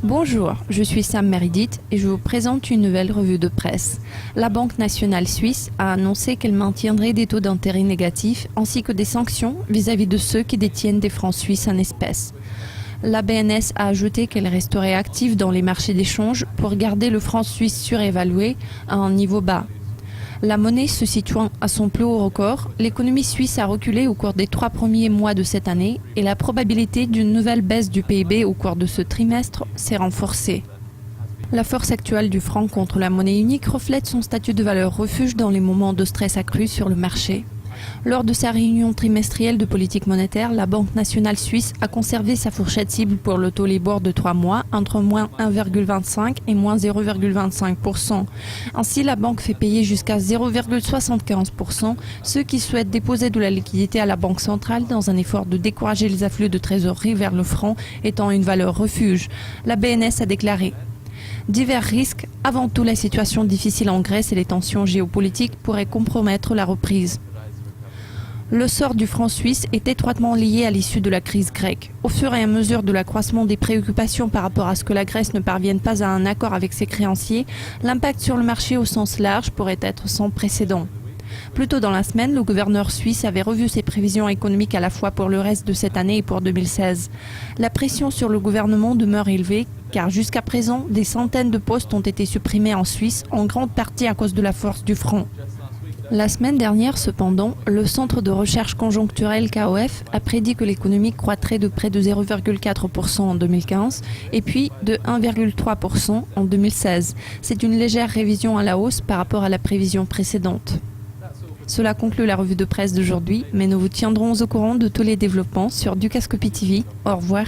Bonjour, je suis Sam Meredith et je vous présente une nouvelle revue de presse. La Banque nationale suisse a annoncé qu'elle maintiendrait des taux d'intérêt négatifs ainsi que des sanctions vis-à-vis de ceux qui détiennent des francs suisses en espèces. La BNS a ajouté qu'elle resterait active dans les marchés d'échange pour garder le franc suisse surévalué à un niveau bas. La monnaie se situant à son plus haut record, l'économie suisse a reculé au cours des 3 premiers mois de cette année et la probabilité d'une nouvelle baisse du PIB au cours de ce trimestre s'est renforcée. La force actuelle du franc contre la monnaie unique reflète son statut de valeur refuge dans les moments de stress accru sur le marché. Lors de sa réunion trimestrielle de politique monétaire, la Banque nationale suisse a conservé sa fourchette cible pour le taux Libor de 3 mois entre moins 1,25 et moins 0,25%. Ainsi, la banque fait payer jusqu'à 0,75% ceux qui souhaitent déposer de la liquidité à la Banque centrale dans un effort de décourager les afflux de trésorerie vers le franc étant une valeur refuge. La BNS a déclaré: divers risques, avant tout la situation difficile en Grèce et les tensions géopolitiques pourraient compromettre la reprise. Le sort du franc suisse est étroitement lié à l'issue de la crise grecque. Au fur et à mesure de l'accroissement des préoccupations par rapport à ce que la Grèce ne parvienne pas à un accord avec ses créanciers, l'impact sur le marché au sens large pourrait être sans précédent. Plus tôt dans la semaine, le gouverneur suisse avait revu ses prévisions économiques à la fois pour le reste de cette année et pour 2016. La pression sur le gouvernement demeure élevée car jusqu'à présent, des centaines de postes ont été supprimés en Suisse, en grande partie à cause de la force du franc. La semaine dernière, cependant, le centre de recherche conjoncturelle KOF a prédit que l'économie croîtrait de près de 0,4% en 2015 et puis de 1,3% en 2016. C'est une légère révision à la hausse par rapport à la prévision précédente. Cela conclut la revue de presse d'aujourd'hui, mais nous vous tiendrons au courant de tous les développements sur Dukascopy TV. Au revoir.